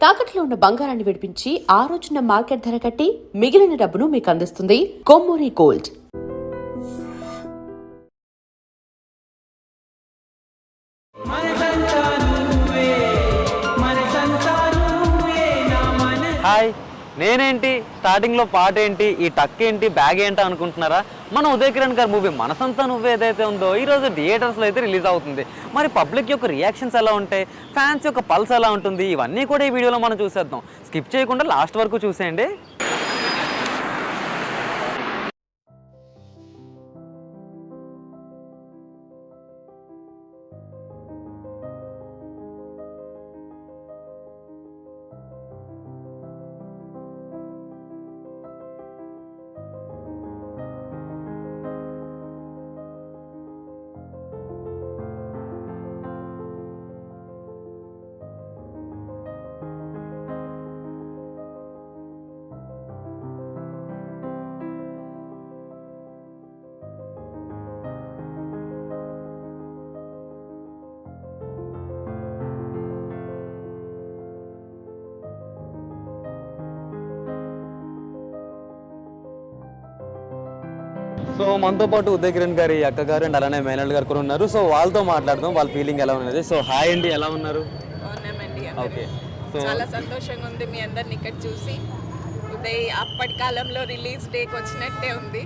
తాకట్లో ఉన్న బంగారాన్ని విడిపించి ఆ రోజున మార్కెట్ ధర కట్టి మిగిలిన డబ్బును మీకు అందిస్తుంది కొమ్మూరి గోల్డ్. హాయ్, నేనేంటి స్టార్టింగ్లో పాట ఏంటి, ఈ టక్ ఏంటి, బ్యాగ్ ఏంటి అనుకుంటున్నారా? మన ఉదయ్ కిరణ్ గారి మూవీ మనసంతా నువ్వే ఏదైతే ఉందో ఈరోజు థియేటర్స్లో అయితే రిలీజ్ అవుతుంది. మరి పబ్లిక్ యొక్క రియాక్షన్స్ ఎలా ఉంటాయి, ఫ్యాన్స్ యొక్క పల్స్ ఎలా ఉంటుంది, ఇవన్నీ కూడా ఈ వీడియోలో మనం చూసేద్దాం. స్కిప్ చేయకుండా లాస్ట్ వరకు చూసేయండి. సో మనతో పాటు ఉదయ్ కిరణ్ గారి అక్క గారు అండ్ అలానే మేనల్ గారు కూడా ఉన్నారు. సో వాళ్ళతో మాట్లాడదాం, వాళ్ళ ఫీలింగ్ ఎలా ఉన్నది. సో హాయ్ అండి, ఎలా ఉన్నారు? ఓకే, చాలా సంతోషంగా ఉంది మీ అందరిని ఇక్కడ చూసి. ఉదయ్ అప్పటి కాలంలో రిలీజ్ డేకి వచ్చినట్టే ఉంది.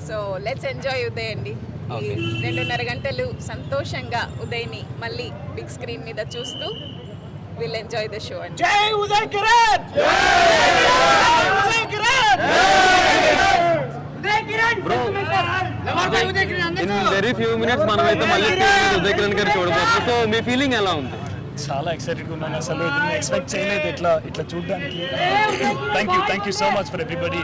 సో లెట్స్ ఎంజాయ్ ఉదయ్ అండి. 2.5 గంటలు సంతోషంగా ఉదయ్ని మళ్ళీ బిగ్ స్క్రీన్ మీద చూస్తూ విల్ ఎంజాయ్ ద షో అండి. జై Uday Kiran! Uday Kiran! In very few minutes మనమైతే మళ్ళీ ఉదయ్ కిరణ్ గారు చూడబోతున్నాం. సో మీ ఫీలింగ్ ఎలా ఉంది? చాలా ఎక్సైటెడ్గా ఉన్నాను. అసలు దీన్ని ఎక్స్పెక్ట్ చేయలేదు ఇట్లా చూడడానికి. Thank you so much for everybody.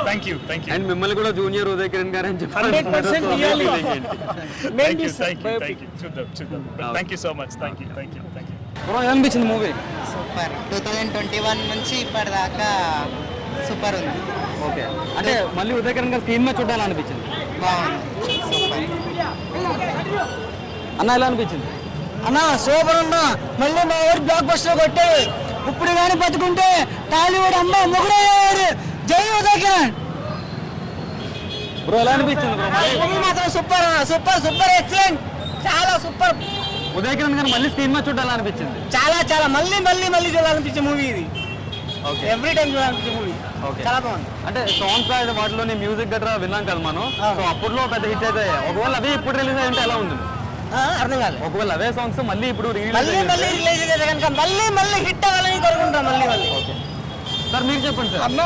Thank you. And మిమ్మల్ని కూడా జూనియర్ ఉదయ్ కిరణ్ గారు అని చెప్పారు. చూద్దాం. Thank you so much. Thank you. ఎలా అనిపించింది మూవీ? సూపర్. 2021 నుంచి ఇప్పటిదాకా సూపర్ ఉంది. ఓకే, అంటే మళ్ళీ ఉదయ్ కిరణ్ గారు స్క్రీన్ మీద చూడాలనిపించింది. బాగుంది. సూపర్ అన్న ఎలా అనిపించింది? అన్నా సూపర్ అన్నా. మళ్ళీ మా ఊరు బ్లాక్ బస్టర్ కొట్టే ఇప్పుడు కానీ బతుకుంటే టాలీవుడ్ అమ్మ మొగుడయ్యారు. జై ఉదయ్ కిరణ్. బ్రో ఎలా అనిపించింది? మూవీ మాత్రం సూపర్ అన్న. సూపర్ ఎక్సలెంట్, చాలా సూపర్. ఉదయ్ కిరణ్ గారు మళ్ళీ స్క్రీన్ మీద చూడాలనిపించింది. చాలా మళ్ళీ చూడాలనిపించే మూవీ ఇది. ఓకే, ఎవ్రీ టైం చూడాలనిపించే మూవీ. చాలా బాగుంది. అంటే సాంగ్స్ వాటిలోని మ్యూజిక్ గట్రా విన్నాం కదా మనం. సో అప్పట్లో పెద్ద హిట్ అయితే ఒకవేళ అదే ఇప్పుడు రిలీజ్ అయ్యింటే ఎలా ఉంటుంది? అర్థం కాదు. ఒకవేళ అవే సాంగ్స్ మళ్ళీ ఇప్పుడు మళ్ళీ రిలీజ్ అయితే కనుక మళ్ళీ హిట్ అవ్వాలని కోరుకుంటాం. మళ్ళీ సార్ మీరు చెప్పండి సార్. అన్న,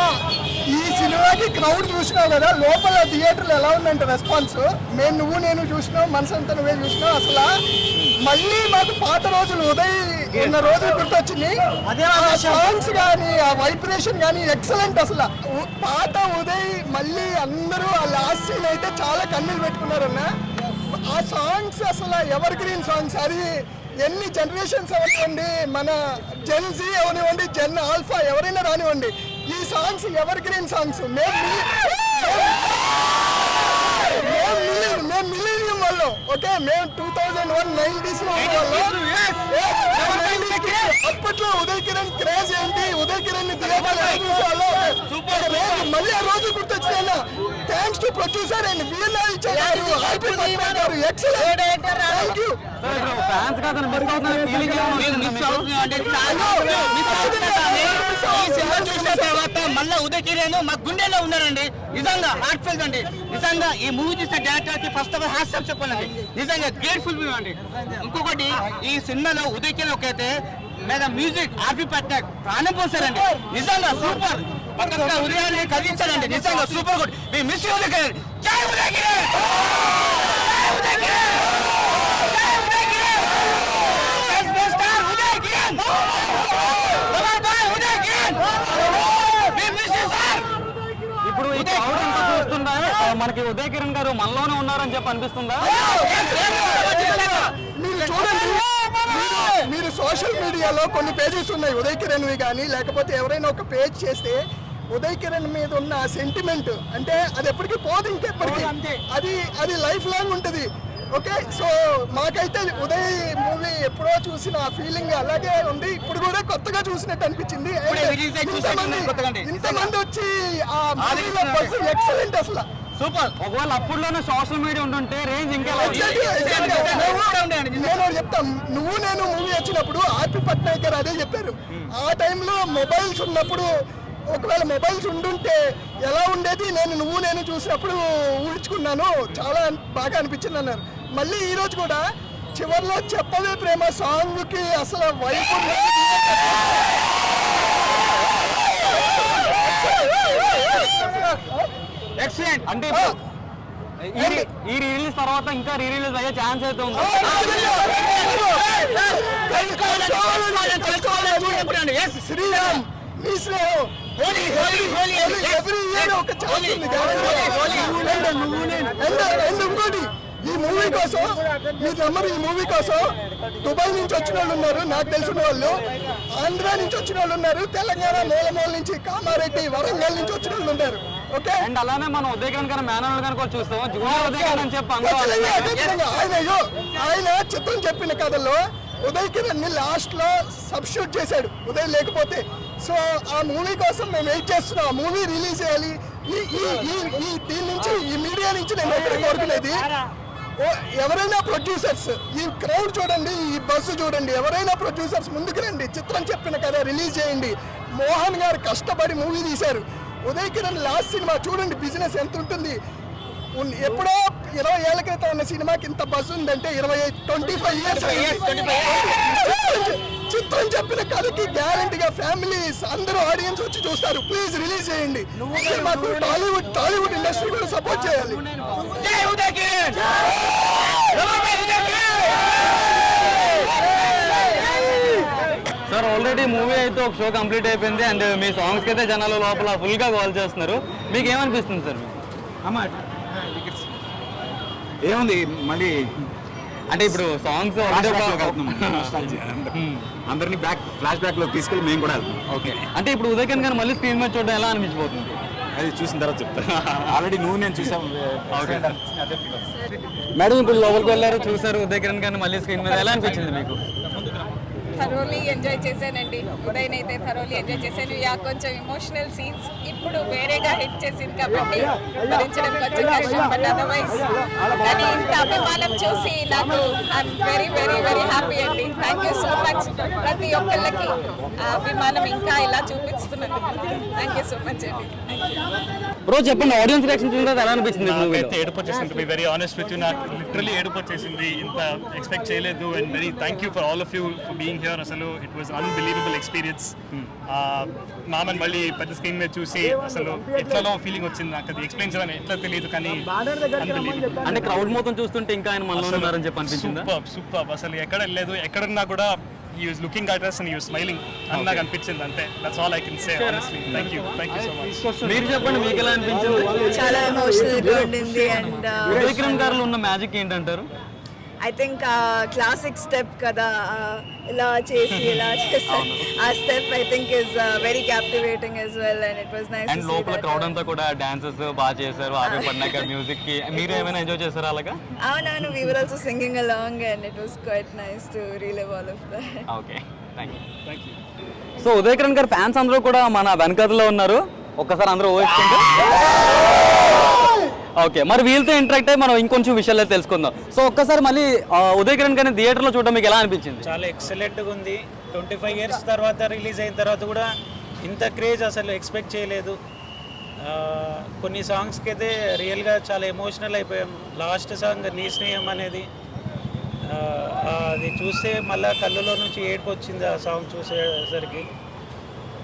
ఈ సినిమాకి క్రౌడ్ చూసినావు కదా, లోపల థియేటర్లు ఎలా ఉందంటే రెస్పాన్స్. నేను చూసినావు, మనసంతా నువ్వే చూసినావు. అసలు మళ్ళీ మాకు పాత రోజులు ఉదయ్ ఉన్న రోజులు గుర్తొచ్చింది. ఆ సాంగ్స్ కానీ ఆ వైబ్రేషన్ కానీ ఎక్సలెంట్. అసలు పాత ఉదయ్ మళ్ళీ అందరూ ఆ లాస్ట్ సీన్ అయితే చాలా కన్నీళ్ళు పెట్టుకున్నారన్న. ఆ సాంగ్స్ అసలు ఎవర్ గ్రీన్ సాంగ్స్. అది ఎన్ని జనరేషన్స్ అవనివ్వండి, మన జెన్ జీ అవనివ్వండి, జెన్ ఆల్ఫా ఎవరైనా రానివ్వండి, ఈ సాంగ్స్ ఎవర్ గ్రీన్ సాంగ్స్. మేము మిలీనియం వాళ్ళు. ఓకే, మేము 2001 90s అప్పట్లో ఉదయ్ కిరణ్ క్రేజ్ ఏంటి, ఉదయ్ కిరణ్ మళ్ళీ ఆ రోజు గుర్తొచ్చిన. Thanks to producer and VNR గారు. ఎక్సలెంట్. Thank you. చూసిన తర్వాత మళ్ళీ ఉదయ్ కిరణ్ మా గుండెల్లో ఉన్నారండి. నిజంగా హార్ట్ ఫెల్ అండి. నిజంగా ఈ మూవీ చూసిన డైరెక్టర్ కి first of all hats off చెప్పాలండి. నిజంగా గ్రేట్ఫుల్ అండి. ఇంకొకటి ఈ సినిమాలో ఉదయ్ కిరణ్ ఒకైతే మీద మ్యూజిక్ ఆర్పి పట్నాయక్ ప్రాణం పోసారండి. నిజంగా సూపర్. పక్కన ఉదయాన్ని కదిలించారండి. నిజంగా సూపర్ గుడ్. మీ మిస్ ఉదయ్ కిరణ్. జై ఉదయ్ కిరణ్! ఉదయ్ కిరణ్! ఇప్పుడు ఈ క్రౌడ్ అంతా చూస్తుందా మనకి ఉదయ్ కిరణ్ గారు మనలోనే ఉన్నారని చెప్పి అనిపిస్తుందా? మీరు చూడండి, మీరు సోషల్ మీడియాలో కొన్ని పేజెస్ ఉన్నాయి ఉదయ్ కిరణ్వి కానీ, లేకపోతే ఎవరైనా ఒక పేజ్ చేస్తే ఉదయ్ కిరణ్ మీద ఉన్న సెంటిమెంట్ అంటే అది ఎప్పటికీ పోదు. ఇంకెప్పటికీ అది లైఫ్ లాంగ్ ఉంటుంది. ఓకే, సో మాకైతే ఉదయ్ మూవీ ఎప్పుడో చూసిన ఆ ఫీలింగ్ అలాగే ఉంది. ఇప్పుడు కూడా కొత్తగా చూసినట్టు అనిపించింది. ఇప్పుడే release అయ్యి చూసినట్టు కొత్తగా ఉంది. ఇంతమంది వచ్చి ఆ మూవీలో బస్ ఎక్సలెంట్ అసలు. సూపర్. ఒకవేళ అప్పుడులోనే సోషల్ మీడియా ఉంటుంటే రేంజ్ ఇంకా నేను చెప్తాం, నువ్వు నేను మూవీ వచ్చినప్పుడు ఆర్పి పట్నాయక్ గారు అదే చెప్పారు. ఆ టైంలో మొబైల్స్ ఉన్నప్పుడు ఒకవేళ మొబైల్స్ ఉండుంటే ఎలా ఉండేది నువ్వు నేను చూసినప్పుడు ఊహించుకున్నాను, చాలా బాగా అనిపించింది అన్నారు. మళ్ళీ ఈ రోజు కూడా చివరిలో చెప్పవే ప్రేమ సాంగ్ కి అసలు వైపు ఎక్సలెంట్. అంటే ఈ రిలీజ్ తర్వాత ఇంకా రీ రిలీజ్ అయ్యే ఛాన్స్ అయితే ఉంది. శ్రీరామ్ నీ స్నేహం ఎవ్రీ ఇయర్ ఒక ఛాన్స్ ఉంది. అండ్ ఇంకోటి, ఈ మూవీ కోసం మీరు నమ్మరు, ఈ మూవీ కోసం దుబాయ్ నుంచి వచ్చిన వాళ్ళు ఉన్నారు, నాకు తెలిసిన వాళ్ళు ఆంధ్ర నుంచి వచ్చిన వాళ్ళు ఉన్నారు, తెలంగాణ మూలమూల నుంచి కామారెడ్డి వరంగల్ నుంచి వచ్చిన వాళ్ళు ఉన్నారు. ఓకే, అండ్ అలానే మనం ఉదయకిరణ్ గారు మేనల్ గారు కూడా చూస్తాం. జూనియర్ ఉదయకిరణ్ అని చెప్పి అందరూ ఆయన చిత్రం చెప్పిన కథల్లో ఉదయ్ కిరణ్ ని లాస్ట్ లో సబ్స్టిట్యూట్ చేశాడు ఉదయ్ లేకపోతే. సో ఆ మూవీ కోసం మేము వెయిట్ చేస్తున్నాం, ఆ మూవీ రిలీజ్ చేయాలి. ఈ దీని నుంచి, ఈ మీడియా నుంచి నేను ఒకటి కోరుకునేది, ఎవరైనా ప్రొడ్యూసర్స్ ఈ క్రౌడ్ చూడండి, ఈ బస్సు చూడండి, ఎవరైనా ప్రొడ్యూసర్స్ ముందుకు రండి, చిత్రం చెప్పిన కదా రిలీజ్ చేయండి. మోహన్ గారు కష్టపడి మూవీ తీశారు. ఉదయ్ కిరణ్ లాస్ట్ సినిమా చూడండి, బిజినెస్ ఎంత ఉంటుంది. ఎప్పుడో 20 ఏళ్ల క్రితం ఉన్న సినిమాకి ఇంత బస్ ఉందంటే 25 ఇయర్స్. చిత్రం చెప్పిన కథకి గ్యారంటీగా ఫ్యామిలీస్ అందరూ ఆడియన్స్ వచ్చి చూస్తారు. ప్లీజ్ రిలీజ్ చేయండి. మాకు టాలీవుడ్ ఇండస్ట్రీ కూడా సపోర్ట్ చేయాలి. సార్ ఆల్రెడీ మూవీ అయితే ఒక షో కంప్లీట్ అయిపోయింది అండ్ మీ సాంగ్స్కి అయితే జనాలు లోపల ఫుల్గా కాల్ చేస్తున్నారు. మీకు ఏమనిపిస్తుంది సార్? ఏముంది మళ్ళీ అంటే ఇప్పుడు సాంగ్స్ అందరినీ ఫ్లాష్ బ్యాక్ లో తీసుకెళ్ళి మేము కూడా వెళ్తాం. ఓకే, అంటే ఇప్పుడు ఉదయకిరణ్ గారు మళ్ళీ స్క్రీన్ మీద చూడడం ఎలా అనిపించిపోతుంది? అది చూసిన తర్వాత చెప్తా. ఆల్రెడీ నువ్వు నేను చూసాం. మేడం ఇప్పుడు లోపలికి వెళ్ళారు, చూసారు ఉదయకిరణ్ గారిని మళ్ళీ స్క్రీన్ మీద, ఎలా అనిపించింది మీకు? థరోలీ ఎంజాయ్ చేశానండి. ఉదయ్ అయితే థరోలీ ఎంజాయ్ చేశాను. కొంచెం ఇమోషనల్ సీన్స్ ఇప్పుడు వేరేగా హిట్ చేసింది కాబట్టి భరించడం కొంచెం కష్టం. బట్ అదర్వైజ్ కానీ ఇంత అభిమానం చూసి నాకు I'm very very very happy అండి. థ్యాంక్ యూ సో మచ్ ప్రతి ఒక్కళ్ళకి ఆ అభిమానం ఇంకా ఇలా చూపిస్తున్నందుకు థ్యాంక్ యూ సో మచ్ అండి. బ్రో చెప్పండి, ఆడియన్స్ రియాక్షన్ చూసిన ఎలా అనిపించింది? నాకైతే ఏడుపు వచ్చేసింది. To be very honest with you, నాకు లిటరలీ ఏడుపు వచ్చేసింది. ఇంత ఎక్స్పెక్ట్ చేయలేదు. And very thank you for all of you for being here. అసలు ఇట్ వాజ్ అన్బిలీవబుల్ ఎక్స్పీరియన్స్. మామని మళ్ళీ పెద్ద స్క్రీన్ మీద చూసి అసలు ఎట్లలో ఫీలింగ్ వచ్చింది. నాకు అది ఎక్స్ప్లెయిన్ చేయాలని ఎట్లా తెలియదు, కానీ అన్బిలీవబుల్. అంటే క్రౌడ్ మొత్తం చూస్తుంటే ఇంకా ఆయన మనలో ఉన్నారని చెప్పి అనిపించింది. సూపర్. అసలు ఎక్కడ లేదు, ఎక్కడున్నా కూడా he was looking at us and he was smiling అని నాకు అనిపించింది. అంతే, that's all I can say honestly. Thank you so much. మీరు చెప్పండి, మీకు ఎలా అనిపించింది? చాలా ఎమోషనల్ గా ఉండింది. అండ్ ఉదయకిరణ్ గారిలో ఉన్న మ్యాజిక్ ఏంటంటారు? ఐ థింక్ క్లాసిక్ స్టెప్ కదా, ఇలా చేసి ఇలా చేస్తారు. ఆ step I think is very captivating as well and it was nice and to see లోపల that. క్రౌడ్ అంతా కూడా డాన్సెస్ బాగా చేశారు. ఆర్పి పట్నాయక్ గారి మ్యూజిక్ కి మీరు ఏమైనా ఎంజాయ్ చేశారా అలాగా? అవునవును, we were also singing along and it was quite nice to relive all of that. Okay, thank you. So Uday Kiran గారి ఫ్యాన్స్ అందరూ కూడా మన వెనకథలో ఉన్నారు. ఒక్కసారి అందరూ ఊహించుకుంటే ఓకే, మరి వీళ్ళతో ఇంటరాక్ట్ అయ్యి మనం ఇంకొంచెం విషయాలు తెలుసుకుందాం. సో ఒక్కసారి మళ్ళీ ఉదయకిరణ్ గారిని థియేటర్లో చూడడం మీకు ఎలా అనిపించింది? చాలా ఎక్సలెంట్గా ఉంది. 25 ఇయర్స్ తర్వాత రిలీజ్ అయిన తర్వాత కూడా ఇంత క్రేజ్ అసలు ఎక్స్పెక్ట్ చేయలేదు. కొన్ని సాంగ్స్కి అయితే రియల్గా చాలా ఎమోషనల్ అయిపోయాం. లాస్ట్ సాంగ్ నీ స్నేహం అనేది అది చూస్తే మళ్ళీ కళ్ళలో నుంచి ఏడుపు వచ్చింది. ఆ సాంగ్ చూసేసరికి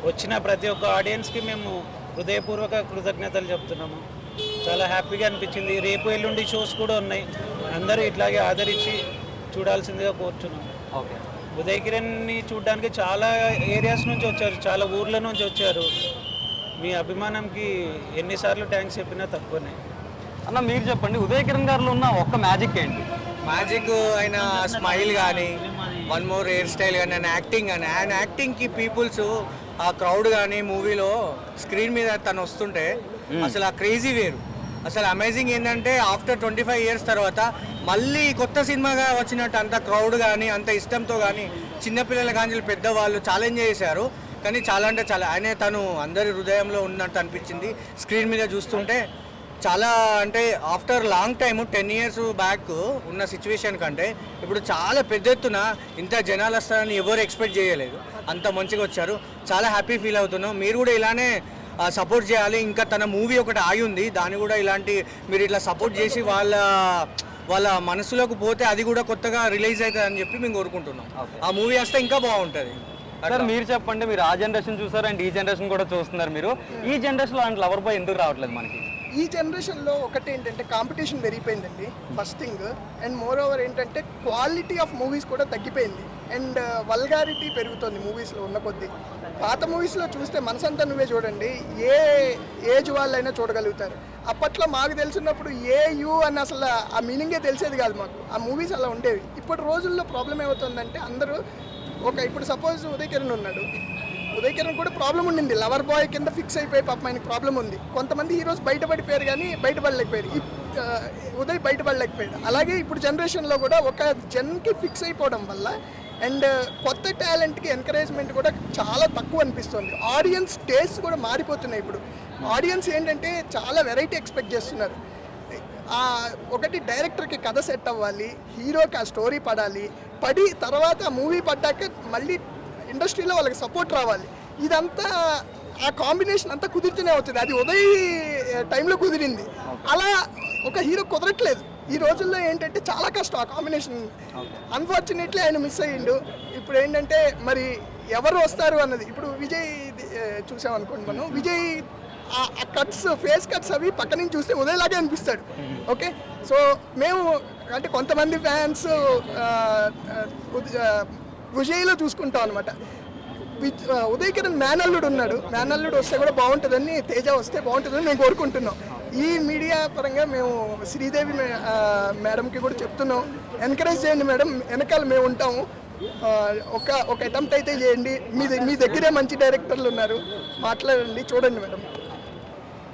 వచ్చిన ప్రతి ఒక్క ఆడియన్స్కి మేము హృదయపూర్వక కృతజ్ఞతలు చెప్తున్నాము. చాలా హ్యాపీగా అనిపించింది. రేపు ఎల్లుండి షోస్ కూడా ఉన్నాయి. అందరూ ఇట్లాగే ఆదరించి చూడాల్సిందిగా కోరుచున్నాం. ఓకే, ఉదయకిరణ్ని చూడడానికి చాలా ఏరియాస్ నుంచి వచ్చారు, చాలా ఊర్ల నుంచి వచ్చారు. మీ అభిమానంకి ఎన్నిసార్లు థ్యాంక్స్ చెప్పినా తక్కువనే. అన్న మీరు చెప్పండి, ఉదయకిరణ్ గారిలో ఉన్న ఒక్క మ్యాజిక్ ఏంటి? మ్యాజిక్ ఆయన స్మైల్ కానీ, వన్ మోర్ హెయిర్ స్టైల్ కానీ, ఆయన యాక్టింగ్ కానీ, ఆయన యాక్టింగ్కి పీపుల్స్ ఆ క్రౌడ్ కానీ మూవీలో స్క్రీన్ మీద తను వస్తుంటే అసలు ఆ క్రేజీ వేరు. అసలు అమేజింగ్ ఏంటంటే ఆఫ్టర్ 25 ఇయర్స్ తర్వాత మళ్ళీ కొత్త సినిమాగా వచ్చినట్టు అంత క్రౌడ్ కానీ అంత ఇష్టంతో కానీ చిన్నపిల్లల కానీ పెద్దవాళ్ళు చాలా ఎంజాయ్ చేశారు. కానీ చాలా అంటే చాలా తను అందరి హృదయంలో ఉన్నట్టు అనిపించింది స్క్రీన్ మీద చూస్తుంటే. చాలా అంటే after long time 10 years back ఉన్న సిచ్యువేషన్ కంటే ఇప్పుడు చాలా పెద్ద ఎత్తున ఇంత జనాలు వస్తారని ఎవరు ఎక్స్పెక్ట్ చేయలేదు. అంత మంచిగా వచ్చారు. చాలా హ్యాపీ ఫీల్ అవుతున్నాం. మీరు కూడా ఇలానే సపోర్ట్ చేయాలి. ఇంకా తన మూవీ ఒకటి ఆగి ఉంది, దాన్ని కూడా ఇలాంటి మీరు ఇట్లా సపోర్ట్ చేసి వాళ్ళ మనసులోకి పోతే అది కూడా కొత్తగా రిలీజ్ అవుతుంది అని చెప్పి మేము కోరుకుంటున్నాం. ఆ మూవీ వస్తే ఇంకా బాగుంటుంది. సార్ మీరు చెప్పండి, మీరు ఆ జనరేషన్ చూసారు అండ్ ఈ జనరేషన్ కూడా చూస్తున్నారు. మీరు ఈ జనరేషన్లో అలాంటి లవర్ బాయ్ ఎందుకు రావట్లేదు మనకి? ఈ జనరేషన్లో ఒకటి ఏంటంటే కాంపిటీషన్ పెరిగిపోయిందండి first thing. And moreover ఏంటంటే క్వాలిటీ ఆఫ్ మూవీస్ కూడా తగ్గిపోయింది. అండ్ వల్గారిటీ పెరుగుతుంది మూవీస్లో ఉన్న కొద్దీ. పాత మూవీస్లో చూస్తే మనసంతా నువ్వే చూడండి, ఏ ఏజ్ వాళ్ళైనా చూడగలుగుతారు. అప్పట్లో మాకు తెలిసినప్పుడు యూ అని అసలు ఆ మీనింగే తెలిసేది కాదు మాకు. ఆ మూవీస్ అలా ఉండేవి. ఇప్పటి రోజుల్లో ప్రాబ్లం ఏమవుతుందంటే అందరూ ఇప్పుడు సపోజ్ ఉదయ్ కిరణ్ ఉన్నాడు, ఉదయ్ కిరణ్ కూడా ప్రాబ్లం ఉండింది, లవర్ బాయ్ కింద ఫిక్స్ అయిపోయి పాపం ఆయనకి ప్రాబ్లం ఉంది. కొంతమంది హీరోస్ బయటపడిపోయారు కానీ బయటపడలేకపోయారు. ఉదయ్ బయటపడలేకపోయాడు. అలాగే ఇప్పుడు జనరేషన్లో కూడా ఒక జన్కి ఫిక్స్ అయిపోవడం వల్ల అండ్ కొత్త టాలెంట్కి ఎంకరేజ్మెంట్ కూడా చాలా తక్కువ అనిపిస్తుంది. ఆడియన్స్ టేస్ట్ కూడా మారిపోతున్నాయి. ఇప్పుడు ఆడియన్స్ ఏంటంటే చాలా వెరైటీ ఎక్స్పెక్ట్ చేస్తున్నారు. ఒకటి డైరెక్టర్కి కథ సెట్ అవ్వాలి, హీరోకి ఆ స్టోరీ పడి తర్వాత ఆ మూవీ పడ్డాక మళ్ళీ ఇండస్ట్రీలో వాళ్ళకి సపోర్ట్ రావాలి. ఇదంతా ఆ కాంబినేషన్ అంతా కుదిరితేనే అవుతుంది. అది ఉదయ్ టైంలో కుదిరింది, అలా ఒక హీరో కుదరట్లేదు. ఈ రోజుల్లో ఏంటంటే చాలా కష్టం ఆ కాంబినేషన్. అన్ఫార్చునేట్లీ ఆయన మిస్ అయ్యిండు. ఇప్పుడు ఏంటంటే మరి ఎవరు వస్తారు అన్నది. ఇప్పుడు విజయ్ చూసామనుకోండి, మనం విజయ్ ఆ కట్స్, ఫేస్ కట్స్ అవి పక్క నుంచి చూస్తే ఉదయలాగే అనిపిస్తాడు. ఓకే, సో మేము అంటే కొంతమంది ఫ్యాన్స్ విజయ్లో చూసుకుంటాం అనమాట. ఉదయ్ కిరణ్ మేనల్లుడు ఉన్నాడు, మేనల్లుడు వస్తే కూడా బాగుంటుందని, తేజ వస్తే బాగుంటుందని మేము కోరుకుంటున్నాం. ఈ మీడియా పరంగా మేము శ్రీదేవి మేడంకి కూడా చెప్తున్నాం, ఎంకరేజ్ చేయండి మేడం, వెనకాల మేము ఉంటాము. ఒక అటెంప్ట్ అయితే చేయండి. మీ దగ్గరే మంచి డైరెక్టర్లు ఉన్నారు, మాట్లాడండి, చూడండి మేడం.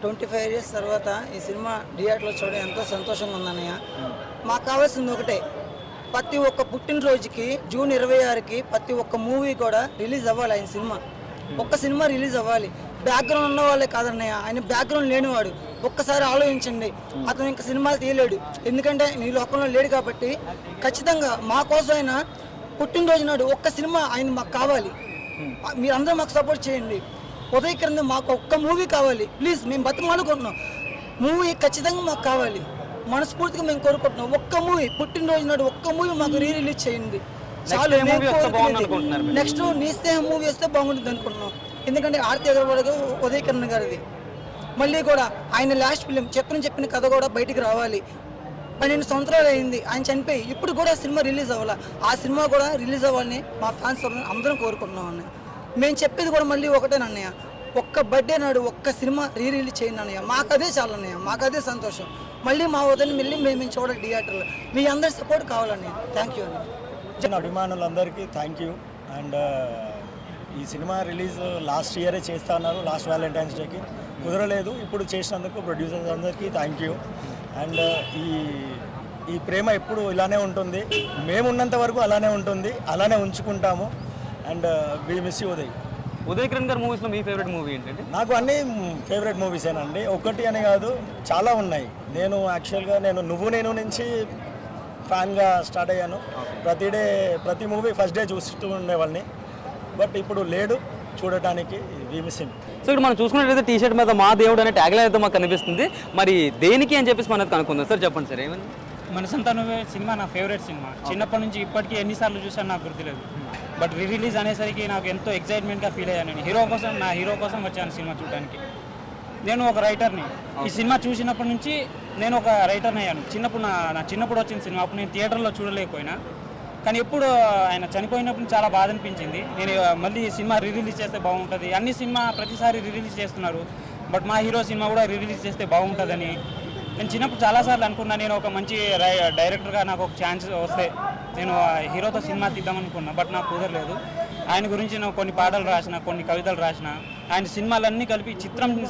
25 ఇయర్స్ తర్వాత ఈ సినిమా థియేటర్లో చూడడం ఎంతో సంతోషంగా ఉందన్నయ్య. మాకు కావాల్సింది ఒకటే, ప్రతి ఒక్క పుట్టినరోజుకి జూన్ 26కి ప్రతి ఒక్క మూవీ కూడా రిలీజ్ అవ్వాలి. ఆయన సినిమా ఒక్క సినిమా రిలీజ్ అవ్వాలి. బ్యాక్గ్రౌండ్ ఉన్న వాళ్ళే కాదన్నయ్య, ఆయన బ్యాక్గ్రౌండ్ లేనివాడు. ఒక్కసారి ఆలోచించండి, అతను ఇంకా సినిమాలు తీయలేడు, ఎందుకంటే నీ లోకంలో లేడు. కాబట్టి ఖచ్చితంగా మా కోసం ఆయన పుట్టినరోజు నాడు ఒక్క సినిమా ఆయన మాకు కావాలి. మీరందరూ మాకు సపోర్ట్ చేయండి. ఉదయ్ కిరణ్ మాకు ఒక్క మూవీ కావాలి ప్లీజ్, మేము బతిమాలుకుంటున్నాం. మూవీ ఖచ్చితంగా మాకు కావాలి, మనస్ఫూర్తిగా మేము కోరుకుంటున్నాం. ఒక్క మూవీ పుట్టినరోజు నాడు ఒక్క మూవీ మాకు రిలీజ్ చేయండి చాలు. నెక్స్ట్ నీ స్నేహం మూవీ వస్తే బాగుంటుంది అనుకుంటున్నాం, ఎందుకంటే ఆర్తి అగర్వాల్ ఉదయ్ కిరణ్ గారిది. మళ్ళీ కూడా ఆయన లాస్ట్ ఫిలిం చెప్పిన కథ కూడా బయటికి రావాలి. 12 సంవత్సరాలు అయింది ఆయన చనిపోయి, ఇప్పుడు కూడా సినిమా రిలీజ్ అవ్వాలి. ఆ సినిమా కూడా రిలీజ్ అవ్వాలని మా ఫ్యాన్స్ అందరం కోరుకుంటున్నాం అన్నయ్య. మేము చెప్పేది కూడా మళ్ళీ ఒకటేనన్నయ్య, ఒక్క బర్త్డే నాడు ఒక్క సినిమా రిలీజ్ చేయండి అన్నయ్య. మాకు అదే చాలు అన్నయ్య, మాకు అదే సంతోషం. మళ్ళీ మా వదిలి మళ్ళీ మేము చూడాలి థియేటర్లో. మీ అందరి సపోర్ట్ కావాలన్నయ్య. థ్యాంక్ యూ అన్నయ్య. అభిమానులందరికీ థ్యాంక్ యూ. అండ్ ఈ సినిమా రిలీజ్ లాస్ట్ ఇయరే చేస్తా అన్నారు, లాస్ట్ వ్యాలంటైన్స్ డేకి కుదరలేదు. ఇప్పుడు చేసినందుకు ప్రొడ్యూసర్స్ అందరికీ థ్యాంక్ యూ. అండ్ ఈ ప్రేమ ఎప్పుడు ఇలానే ఉంటుంది, మేము ఉన్నంత వరకు అలానే ఉంటుంది, అలానే ఉంచుకుంటాము. And we miss you Uday. Uday Kiran గారి మూవీస్లో మీ ఫేవరెట్ మూవీ ఏంటంటే? నాకు అన్ని ఫేవరెట్ మూవీసేనండి, ఒకటి అని కాదు, చాలా ఉన్నాయి. నేను యాక్చువల్గా నువ్వు నేను నుంచి ఫ్యాన్గా స్టార్ట్ అయ్యాను. ప్రతి మూవీ ఫస్ట్ డే చూస్తూ ఉండేవాళ్ళని, బట్ ఇప్పుడు లేడు చూడటానికి. We miss him. సో ఇక్కడ మనం చూసుకున్నట్లయితే టీ షర్ట్ మీద మా దేవుడు అనే ట్యాగ్లైన్ అయితే మాకు కనిపిస్తుంది. మరి దేనికి అని చెప్పేసి మనది కనుక్కుందాం. సార్ చెప్పండి సార్, ఏమని? మనసంతా నువ్వే సినిమా నా ఫేవరెట్ సినిమా. చిన్నప్పటి నుంచి ఇప్పటికీ ఎన్నిసార్లు చూసాను నాకు గుర్తులేదు. బట్ రిలీజ్ అనేసరికి నాకు ఎంతో ఎక్సైట్మెంట్గా ఫీల్ అయ్యాను. నేను నా హీరో కోసం వచ్చాను సినిమా చూడడానికి. నేను ఒక రైటర్ని. ఈ సినిమా చూసినప్పటి నుంచి నేను ఒక రైటర్ని అయ్యాను. నా చిన్నప్పుడు వచ్చిన సినిమా, అప్పుడు నేను థియేటర్లో చూడలేకపోయినా, కానీ ఎప్పుడు ఆయన చనిపోయినప్పుడు చాలా బాధ అనిపించింది. నేను మళ్ళీ సినిమా రిలీజ్ చేస్తే బాగుంటుంది. అన్ని సినిమా ప్రతిసారి రిలీజ్ చేస్తున్నారు, బట్ మా హీరో సినిమా కూడా రిలీజ్ చేస్తే బాగుంటుందని నేను చిన్నప్పుడు చాలాసార్లు అనుకున్నా. నేను ఒక మంచి డైరెక్టర్గా నాకు ఒక ఛాన్స్ వస్తే నేను హీరోతో సినిమా తీద్దామనుకున్నా, బట్ నాకు కుదరలేదు. ఆయన గురించి నేను కొన్ని పాటలు రాసిన, కొన్ని కవితలు రాసిన. ఆయన సినిమాలన్నీ కలిపి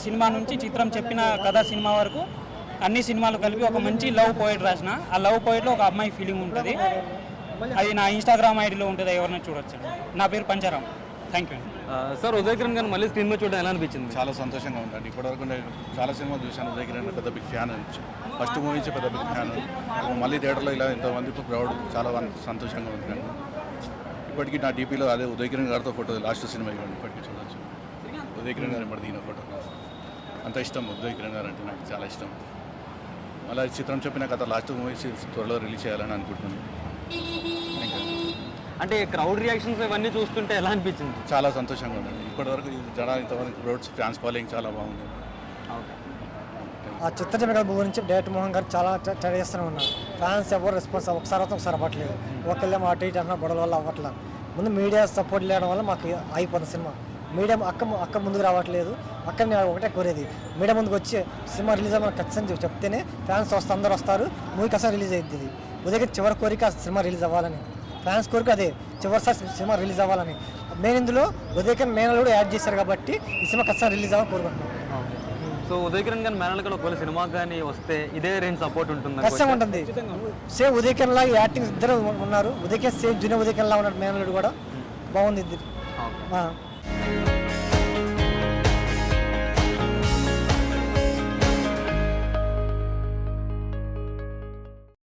సినిమా నుంచి చిత్రం చెప్పిన కథ సినిమా వరకు అన్ని సినిమాలు కలిపి ఒక మంచి లవ్ పోయిట్ రాసిన. ఆ లవ్ పోయిట్లో ఒక అమ్మాయి ఫీలింగ్ ఉంటుంది. అది నా ఇన్స్టాగ్రామ్ ఐడిలో ఉంటుంది, ఎవరైనా చూడొచ్చు. నా పేరు పంచారాం. థ్యాంక్ యూ అండి. సార్ ఉదయ్ కిరణ్ గారు మళ్ళీ స్క్రీన్ మీద చూడడం ఎలా అనిపించింది? చాలా సంతోషంగా ఉందండి. ఇప్పటివరకు నేను చాలా సినిమాలు చూశాను. ఉదయ్ కిరణ్ పెద్ద బిగ్ ఫ్యాన్ నుంచి, ఫస్ట్ మూవీ నుంచి పెద్ద బిగ్ ఫ్యాన్. మళ్ళీ థియేటర్లో ఇలా ఎంతమంది క్రౌడ్ చాలా సంతోషంగా ఉంది. ఇప్పటికీ నా డీపీలో అదే ఉదయ్ కిరణ్ గారితో ఫోటో, లాస్ట్ సినిమా ఇవ్వండి, ఇప్పటికీ చూడొచ్చు. ఉదయ్ కిరణ్ గారు ఎప్పటి దిగిన ఫోటో అంత ఇష్టం. ఉదయ్ కిరణ్ గారు అంటే నాకు చాలా ఇష్టం. మళ్ళీ చిత్రం చెప్పిన కథ లాస్ట్ మూవీ త్వరలో రిలీజ్ చేయాలని అనుకుంటున్నాను. అంటే క్రౌడ్ రియాక్షన్స్ ఇవన్నీ చూస్తుంటే ఎలా అనిపించింది? చాలా సంతోషంగా ఉందండి. ఇప్పటివరకు జనాలు ఇంతవరకు క్రౌడ్స్ ఫ్యాన్స్ ఫాలోయింగ్ చాలా బాగుంది. ఆ చిత్ర గురించి డైరెక్టర్ మోహన్ గారు చాలా ట్రై చేస్తూనే ఉన్నారు. ఫ్యాన్స్ ఎవరు రెస్పాన్స్ ఒకసారి అవుతాం, ఒకసారి అవ్వట్లేదు. ఒకళ్ళేమో అటు ఇటు అన్న గొడవల వల్ల అవ్వట్లేదు. ముందు మీడియా సపోర్ట్ లేవడం వల్ల మాకు అయిపోతుంది సినిమా. మీడియా అక్క ముందుకు రావట్లేదు. అక్కడ నేను ఒకటే కోరేది, మీడియా ముందుకు వచ్చి సినిమా రిలీజ్ అవ్వమని ఖచ్చితంగా చెప్తేనే ఫ్యాన్స్ అందరూ వస్తారు. మూవీకి అసలు రిలీజ్ అయ్యింది. ఉదయం చివరి కోరిక సినిమా రిలీజ్ అవ్వాలని, ఫ్యాన్స్ కోరిక అదే చివరిసారి సినిమా రిలీజ్ అవ్వాలని. మెయిన్ ఇందులో ఉదయకిరణ్ మేనల్ కూడా యాడ్ చేశారు కాబట్టి ఈ సినిమా ఖచ్చితంగా రిలీజ్ అవ్వాలని కోరుకుంటున్నాం. సో ఉదయ్ కిరణ్ గారు మేనల్ కూడా ఒకవేళ సినిమా కానీ వస్తే ఇదే రేంజ్ సపోర్ట్ ఉంటుంది? ఖచ్చితంగా ఉంటుంది. సేమ్ ఉదయకిరణ్ లాగా యాక్టింగ్ ఇద్దరు ఉన్నారు. ఉదయకిరణ్ సేమ్ జూనియర్ ఉదయకిరణ్ లా ఉన్నాడు. మేనల్ కూడా బాగుంది.